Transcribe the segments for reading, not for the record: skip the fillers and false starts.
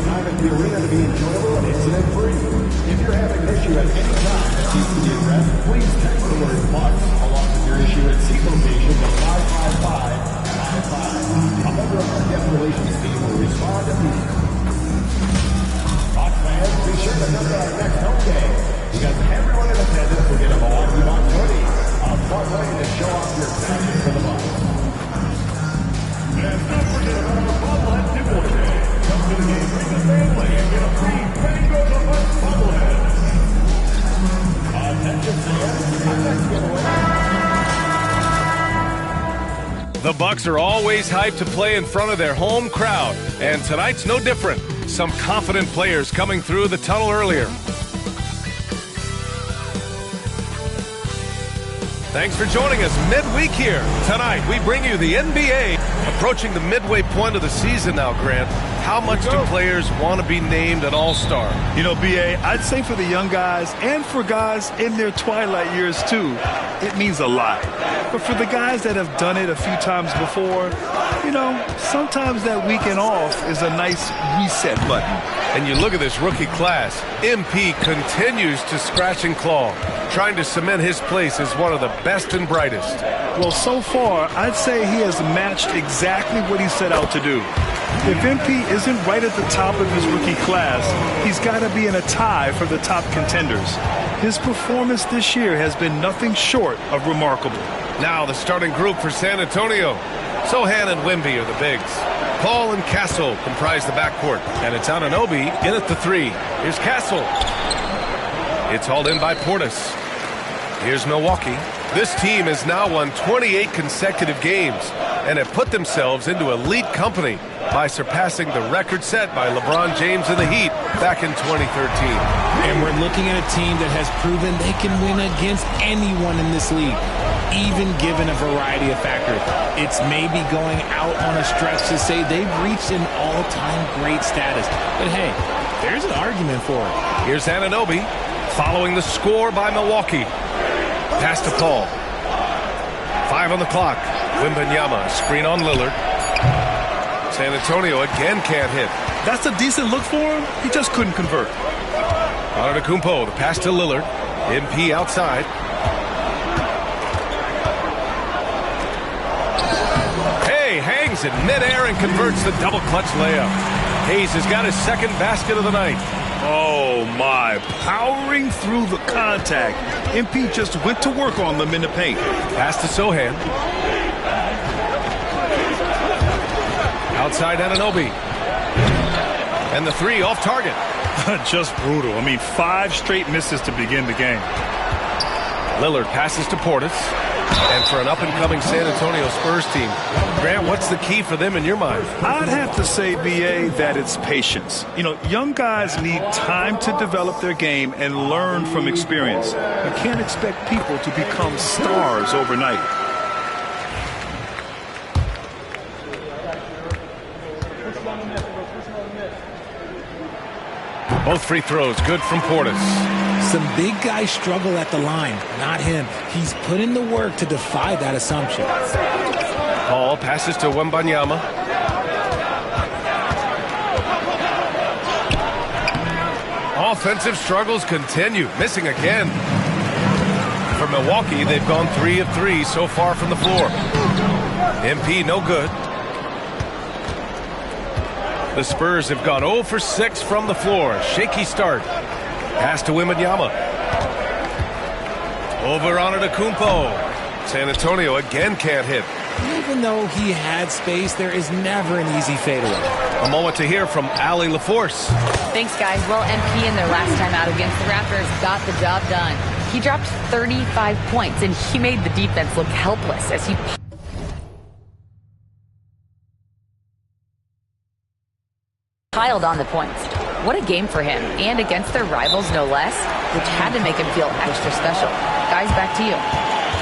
time at the arena to be enjoyable and incident-free. If you're having an issue at any time that needs to be addressed, please text the word Bucks along with your issue at seat location to 55555. A member of our guest relations team will respond immediately. Bucks fans, be sure to come to our next home game because everyone in attendance will get a Milwaukee Bucks hoodie. A fun way to show off your passion for the Bucks. And don't forget about our bobblehead giveaway day. Come to the game, bring the family, and get a free Mango the Bucks bobblehead. Attention fans, our next giveaway. The Bucks are always hyped to play in front of their home crowd, and tonight's no different. Some confident players coming through the tunnel earlier. Thanks for joining us midweek here. Tonight, we bring you the NBA. Approaching the midway point of the season now, Grant. How much do players want to be named an all-star? You know, B.A., I'd say for the young guys and for guys in their twilight years, too, it means a lot. But for the guys that have done it a few times before, you know, sometimes that weekend off is a nice reset button. And you look at this rookie class. MP continues to scratch and claw, trying to cement his place as one of the best and brightest. Well, so far, I'd say he has matched exactly what he set out to do. If MP isn't right at the top of his rookie class, he's got to be in a tie for the top contenders. His performance this year has been nothing short of remarkable. Now the starting group for San Antonio. Sohan and Wemby are the bigs. Paul and Castle comprise the backcourt. And it's Anunoby in at the three. Here's Castle. It's hauled in by Portis. Here's Milwaukee. This team has now won 28 consecutive games and have put themselves into elite company by surpassing the record set by LeBron James and the Heat back in 2013. And we're looking at a team that has proven they can win against anyone in this league, even given a variety of factors. It's maybe going out on a stretch to say they've reached an all-time great status. But hey, there's an argument for it. Here's Anunoby following the score by Milwaukee. Pass to Paul. 5 on the clock. Wembanyama, screen on Lillard. San Antonio again can't hit. That's a decent look for him. He just couldn't convert. Antetokounmpo, the pass to Lillard. MP outside. Hay hangs in midair and converts the double clutch layup. Hayes has got his second basket of the night. Oh, my. Powering through the contact. MP just went to work on them in the paint. Pass to Sohan. Outside Anunoby. And the three off target. Just brutal. I mean, 5 straight misses to begin the game. Lillard passes to Portis. And for an up-and-coming San Antonio Spurs team, Grant, what's the key for them in your mind? I'd have to say, B.A., that it's patience. You know, young guys need time to develop their game and learn from experience. You can't expect people to become stars overnight. Both free throws good from Portis. Some big guys struggle at the line, not him. He's put in the work to defy that assumption. Paul passes to Wembanyama. Offensive struggles continue, missing again. For Milwaukee, they've gone 3 of 3 so far from the floor. MP no good. The Spurs have gone 0 for 6 from the floor. Shaky start. Pass to Wembanyama. Over Antetokounmpo. San Antonio again can't hit. Even though he had space, there is never an easy fadeaway. A moment to hear from Allie LaForce. Thanks, guys. Well, MP in their last time out against the Raptors got the job done. He dropped 35 points, and he made the defense look helpless as he piled on the points. What a game for him, and against their rivals, no less, which had to make him feel extra special. Guys, back to you.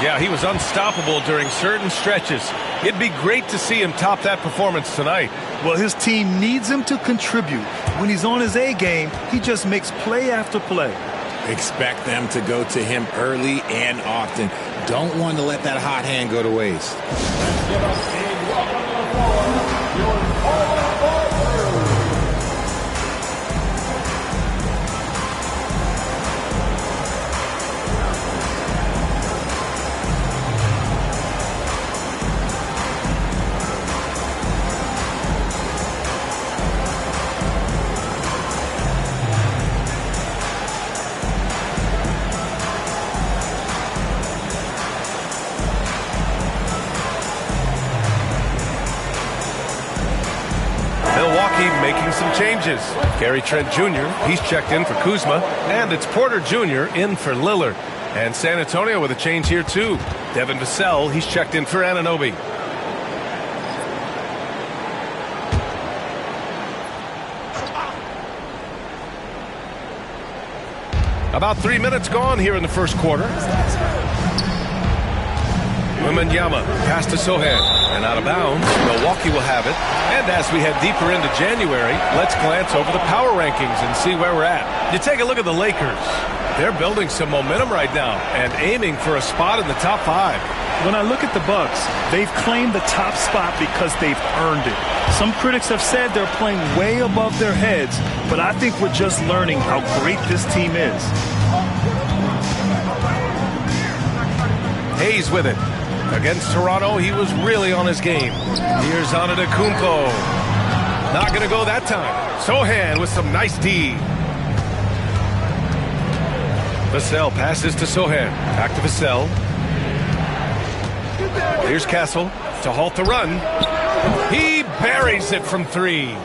Yeah, he was unstoppable during certain stretches. It'd be great to see him top that performance tonight. Well, his team needs him to contribute. When he's on his A game, he just makes play after play. Expect them to go to him early and often. Don't want to let that hot hand go to waste. changes. Gary Trent Jr., he's checked in for Kuzma, and it's Porter Jr. in for Lillard. And San Antonio with a change here, too. Devin Vassell, he's checked in for Anunoby. About 3 minutes gone here in the first quarter. Wembanyama pass to Sohan, and out of bounds. Milwaukee will have it. And as we head deeper into January, let's glance over the power rankings and see where we're at. You take a look at the Lakers. They're building some momentum right now and aiming for a spot in the top 5. When I look at the Bucks, they've claimed the top spot because they've earned it. Some critics have said they're playing way above their heads, but I think we're just learning how great this team is. Hayes with it. Against Toronto, he was really on his game. Here's Antetokounmpo. Not going to go that time. Sohan with some nice D. Vassell passes to Sohan. Back to Vassell. Here's Castle to halt the run. He buries it from 3.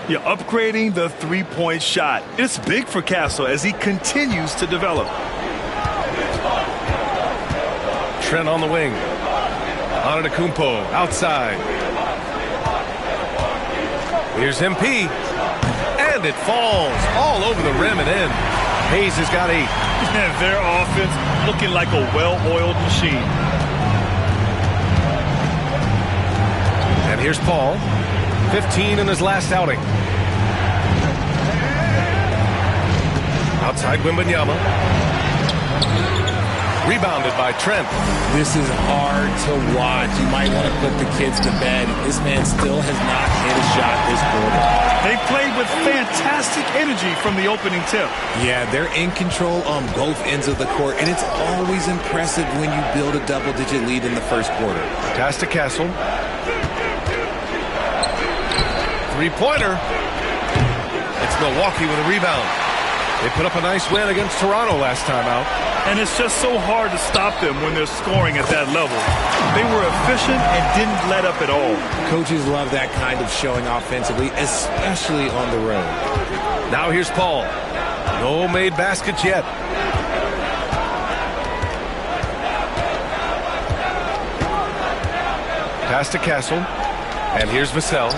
You're upgrading the three-point shot. It's big for Castle as he continues to develop. Trent on the wing. Antetokounmpo outside. Here's MP. And it falls all over the rim and in. Hayes has got 8. Their offense looking like a well-oiled machine. And here's Paul. 15 in his last outing. Outside Wembanyama. Rebounded by Trent. This is hard to watch. You might want to put the kids to bed. This man still has not hit a shot this quarter. They played with fantastic energy from the opening tip. Yeah, they're in control on both ends of the court, and it's always impressive when you build a double-digit lead in the first quarter. Pass to Castle. Three-pointer. It's Milwaukee with a rebound. They put up a nice win against Toronto last time out. And it's just so hard to stop them when they're scoring at that level. They were efficient and didn't let up at all. Coaches love that kind of showing offensively, especially on the road. Now here's Paul. No made baskets yet. Pass to Castle. And here's Vassell.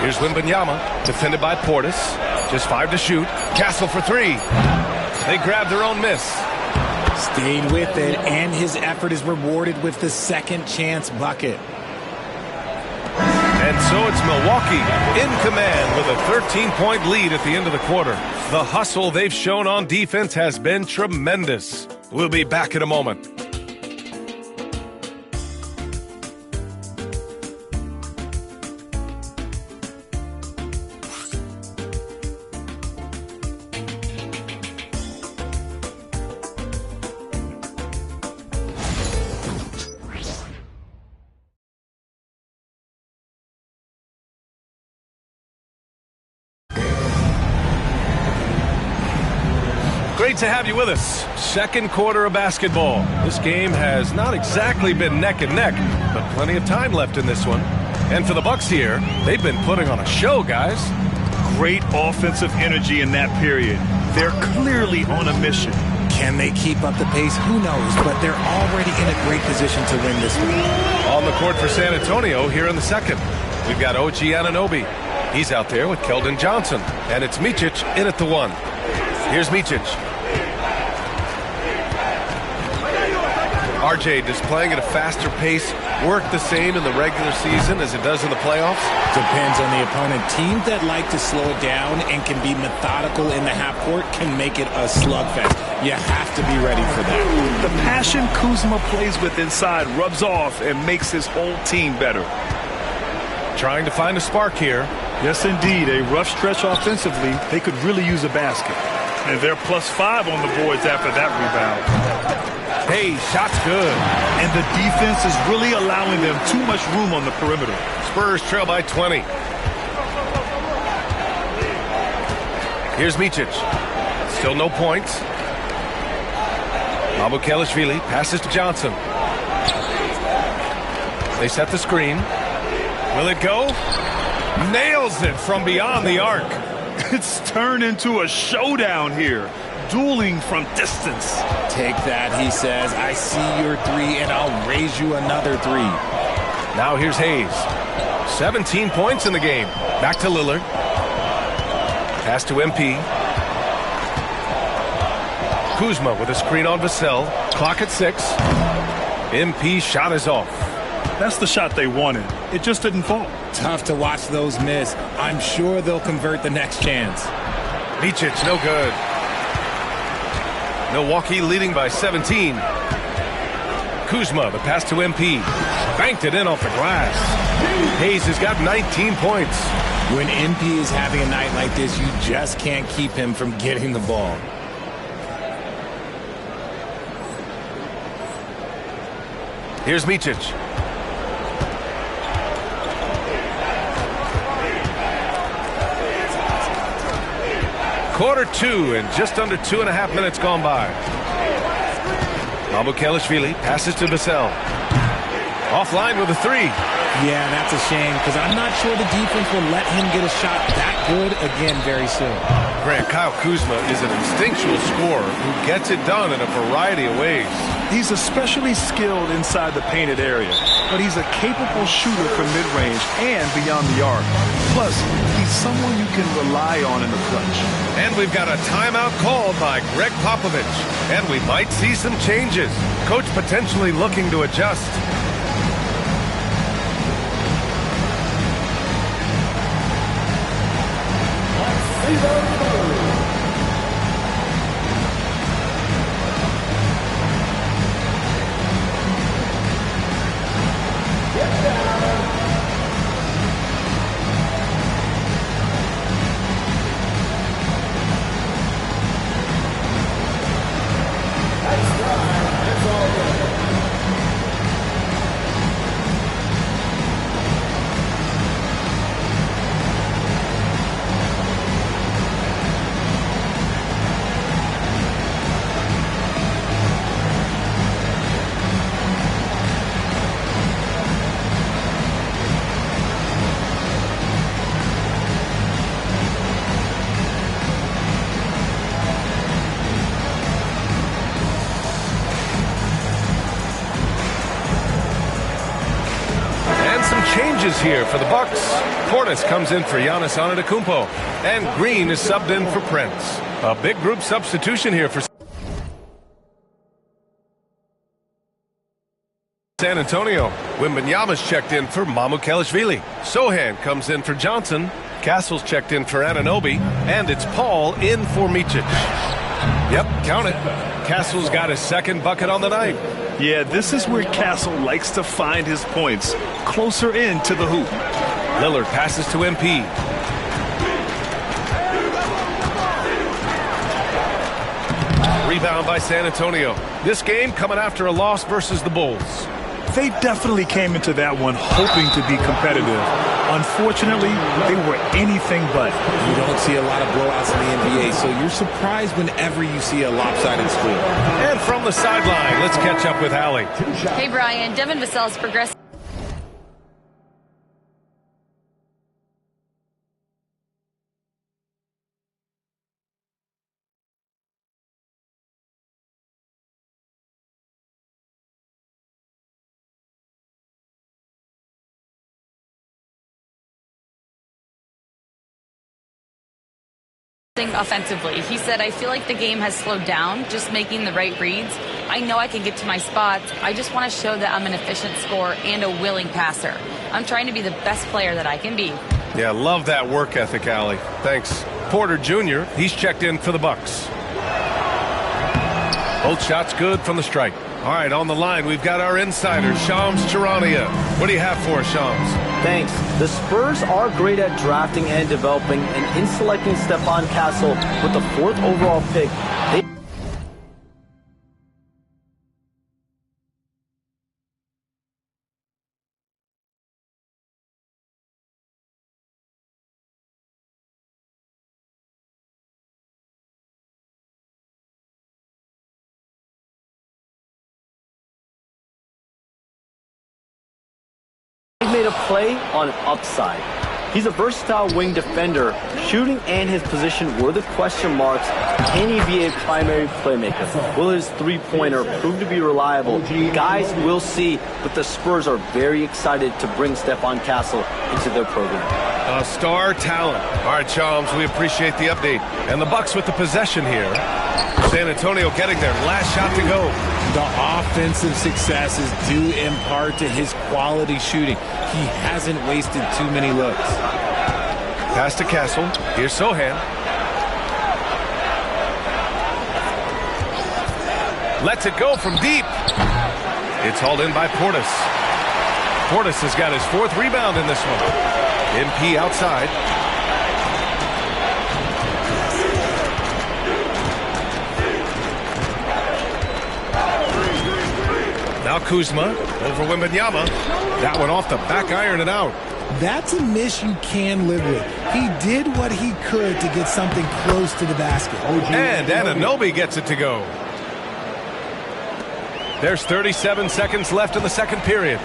Here's Wembanyama, defended by Portis. Just 5 to shoot. Castle for 3. They grab their own miss. Stayed with it, and his effort is rewarded with the second chance bucket. And so it's Milwaukee in command with a 13-point lead at the end of the quarter. The hustle they've shown on defense has been tremendous. We'll be back in a moment. Great to have you with us. Second quarter of basketball. This game has not exactly been neck and neck, but plenty of time left in this one. And for the Bucks here, they've been putting on a show, guys. Great offensive energy in that period. They're clearly on a mission. Can they keep up the pace? Who knows, but they're already in a great position to win this one. On the court for San Antonio here in the second. We've got OG Anunoby. He's out there with Keldon Johnson. And it's Micic in at the 1. Here's Micic. RJ, does playing at a faster pace work the same in the regular season as it does in the playoffs? Depends on the opponent. Teams that like to slow it down and can be methodical in the half court can make it a slugfest. You have to be ready for that. The passion Kuzma plays with inside rubs off and makes his whole team better. Trying to find a spark here. Yes, indeed. A rough stretch offensively. They could really use a basket. And they're +5 on the boards after that rebound. Hey, shot's good. And the defense is really allowing them too much room on the perimeter. Spurs trail by 20. Here's Micic. Still no points. Mamukelashvili passes to Johnson. They set the screen. Will it go? Nails it from beyond the arc. It's turned into a showdown here. Dueling from distance. Take that, he says. I see your three, and I'll raise you another three. Now here's Hayes. 17 points in the game. Back to Lillard. Pass to MP. Kuzma with a screen on Vassell. Clock at 6. MP shot is off. That's the shot they wanted. It just didn't fall. Tough to watch those miss. I'm sure they'll convert the next chance. Micic, no good. Milwaukee leading by 17. Kuzma, the pass to MP. Banked it in off the glass. Hayes has got 19 points. When MP is having a night like this, you just can't keep him from getting the ball. Here's Micic. Quarter 2 and just under 2.5 minutes gone by. Mamukelashvili passes to Vassell. Offline with a 3. Yeah, that's a shame because I'm not sure the defense will let him get a shot that good again very soon. Grant, Kyle Kuzma is an instinctual scorer who gets it done in a variety of ways. He's especially skilled inside the painted area, but he's a capable shooter from mid-range and beyond the arc. Plus, he's someone you can rely on in the clutch. And we've got a timeout called by Greg Popovich, and we might see some changes. Coach potentially looking to adjust. Changes here for the Bucks. Portis comes in for Giannis Antetokounmpo, and Green is subbed in for Prince. A big group substitution here for San Antonio. Wembanyama's checked in for Mamukelashvili. Sohan comes in for Johnson. Castle's checked in for Anunoby, and it's Paul in for Micic. Yep, count it. Castle's got his second bucket on the night. Yeah, this is where Castle likes to find his points, closer in to the hoop. Lillard passes to MP. Rebound by San Antonio. This game coming after a loss versus the Bulls. They definitely came into that one hoping to be competitive. Unfortunately, they were anything but. You don't see a lot of blowouts in the NBA, so you're surprised whenever you see a lopsided score. And from the sideline, let's catch up with Allie. Hey, Brian. Devin Vassell's progressing. Offensively. He said, I feel like the game has slowed down, just making the right reads. I know I can get to my spots. I just want to show that I'm an efficient scorer and a willing passer. I'm trying to be the best player that I can be. Yeah, love that work ethic, Allie. Thanks. Porter Jr., he's checked in for the Bucks. Both shots good from the strike. All right, on the line, we've got our insider, Shams Charania. What do you have for us, Shams? Thanks. The Spurs are great at drafting and developing, and in selecting Stephon Castle with the 4th overall pick, they made a play on upside. He's a versatile wing defender. Shooting and his position were the question marks. Can he be a primary playmaker? Will his three-pointer prove to be reliable? Guys will see, but the Spurs are very excited to bring Stephon Castle into their program. A star talent. All right, Chalmers, we appreciate the update. And the Bucks with the possession here. San Antonio getting their last shot to go. The offensive success is due in part to his quality shooting. He hasn't wasted too many looks. Pass to Castle. Here's Sohan. Lets it go from deep. It's hauled in by Portis. Portis has got his 4th rebound in this one. MP outside. Now Kuzma over Wembanyama. That one off the back iron and out. That's a miss you can live with. He did what he could to get something close to the basket. And Anunoby gets it to go. There's 37 seconds left in the second period.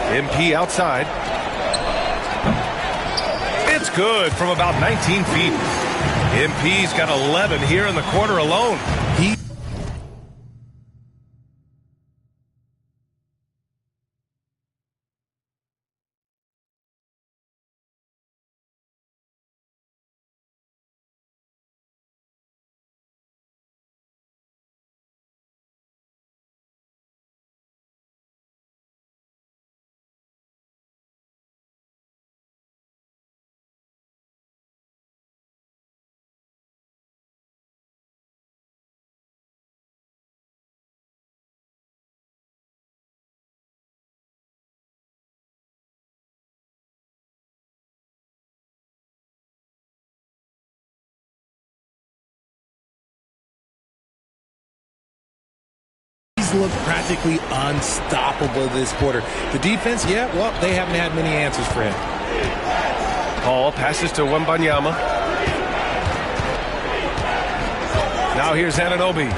MP outside. It's good from about 19 feet. MP's got 11 here in the quarter alone. Look practically unstoppable this quarter. The defense, yeah, well, they haven't had many answers for him. Paul passes to Wembanyama. Now here's Anunoby.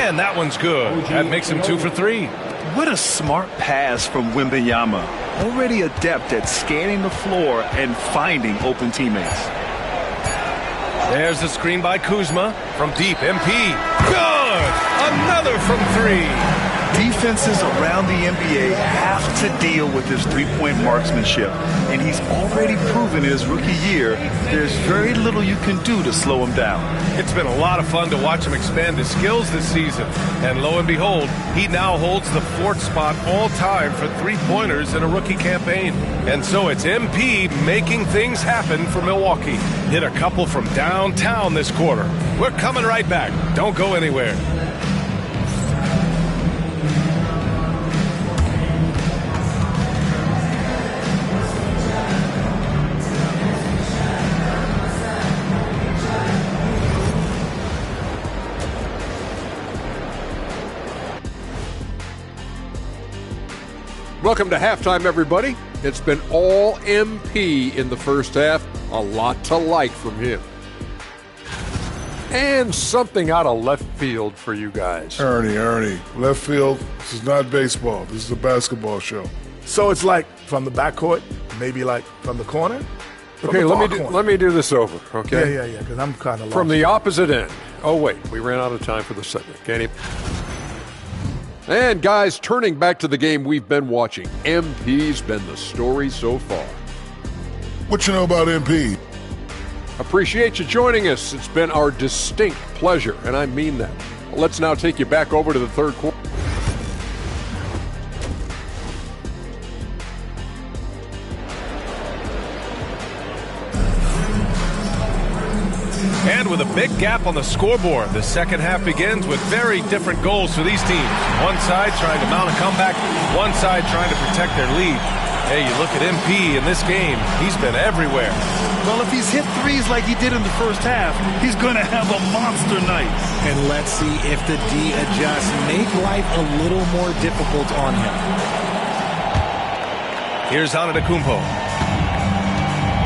And that one's good. That makes him 2 for 3. What a smart pass from Wembanyama. Already adept at scanning the floor and finding open teammates. There's the screen by Kuzma from deep. MP. Good! Another from 3. Defenses around the NBA have to deal with his three-point marksmanship, and he's already proven in his rookie year there's very little you can do to slow him down. It's been a lot of fun to watch him expand his skills this season. And lo and behold, he now holds the 4th spot all time for three-pointers in a rookie campaign. And so it's MP making things happen for Milwaukee. Hit a couple from downtown this quarter. We're coming right back. Don't go anywhere. Welcome to halftime, everybody. It's been all MP in the first half. A lot to like from him. And something out of left field for you guys. Ernie, left field, this is not baseball. This is a basketball show. So it's like from the backcourt, maybe like from the corner? Okay, let me do this over, okay? Yeah, because I'm kind of lost. From the opposite end. Oh, wait, we ran out of time for the segment. Can you? And guys, turning back to the game we've been watching, MP's been the story so far. What you know about MP? Appreciate you joining us. It's been our distinct pleasure, and I mean that. Let's now take you back over to the third quarter. And with a big gap on the scoreboard, the second half begins with very different goals for these teams. One side trying to mount a comeback, one side trying to protect their lead. Hey, you look at MP in this game, he's been everywhere. Well, if he's hit threes like he did in the first half, he's going to have a monster night. And let's see if the D adjusts, make life a little more difficult on him. Here's Antetokounmpo.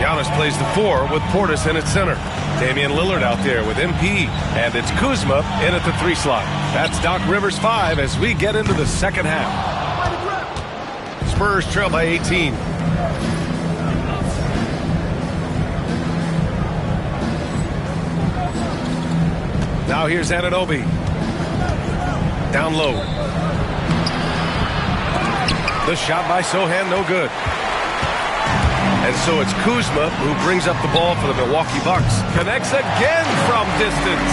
Giannis plays the 4 with Portis in its center. Damian Lillard out there with MP. And it's Kuzma in at the 3 slot. That's Doc Rivers 5 as we get into the second half. Spurs trail by 18. Now here's Anunoby. Down low. The shot by Sohan, no good. And so it's Kuzma who brings up the ball for the Milwaukee Bucks. Connects again from distance.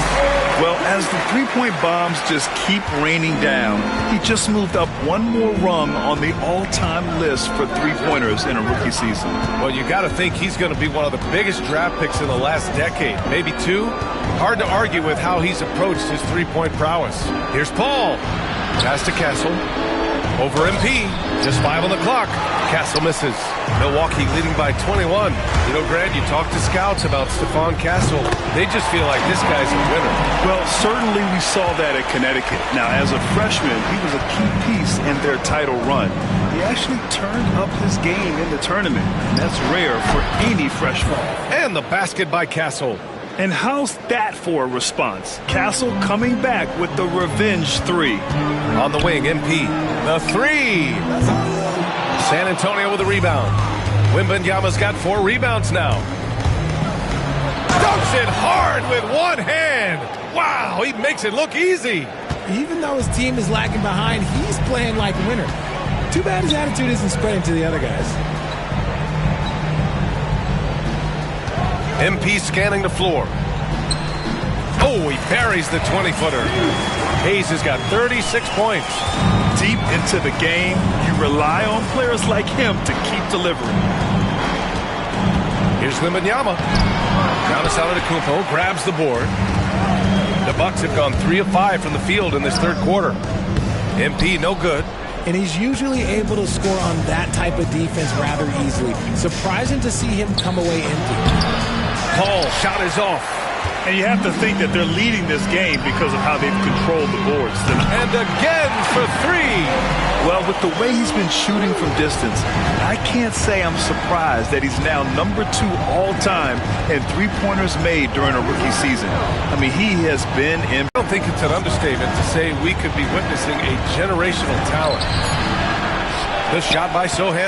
Well, as the three-point bombs just keep raining down, he just moved up one more rung on the all-time list for three-pointers in a rookie season. Well, you got to think he's going to be one of the biggest draft picks in the last decade, maybe two. Hard to argue with how he's approached his three-point prowess. Here's Paul. Pass to Castle. Over MP. Just 5 on the clock. Castle misses. Milwaukee leading by 21. You know, Grant, you talk to scouts about Stephon Castle. They just feel like this guy's a winner. Well, certainly we saw that at Connecticut. Now, as a freshman, he was a key piece in their title run. He actually turned up his game in the tournament, and that's rare for any freshman. And the basket by Castle. And how's that for a response? Castle coming back with the revenge three. On the wing, MP. The three. San Antonio with a rebound. Wembanyama's got 4 rebounds now. Dunks it hard with one hand. Wow, he makes it look easy. Even though his team is lagging behind, he's playing like a winner. Too bad his attitude isn't spreading to the other guys. MP scanning the floor. Oh, he buries the 20-footer. Hayes has got 36 points. Deep into the game, you rely on players like him to keep delivering. Here's Wembanyama. Giannis Antetokounmpo grabs the board. The Bucks have gone 3 of 5 from the field in this third quarter. MP no good. And he's usually able to score on that type of defense rather easily. Surprising to see him come away empty. Paul, shot is off. And you have to think that they're leading this game because of how they've controlled the boards tonight. And again for 3. Well, with the way he's been shooting from distance, I can't say I'm surprised that he's now number 2 all-time in three-pointers made during a rookie season. I mean, he has been in. I don't think it's an understatement to say we could be witnessing a generational talent. The shot by Sohan.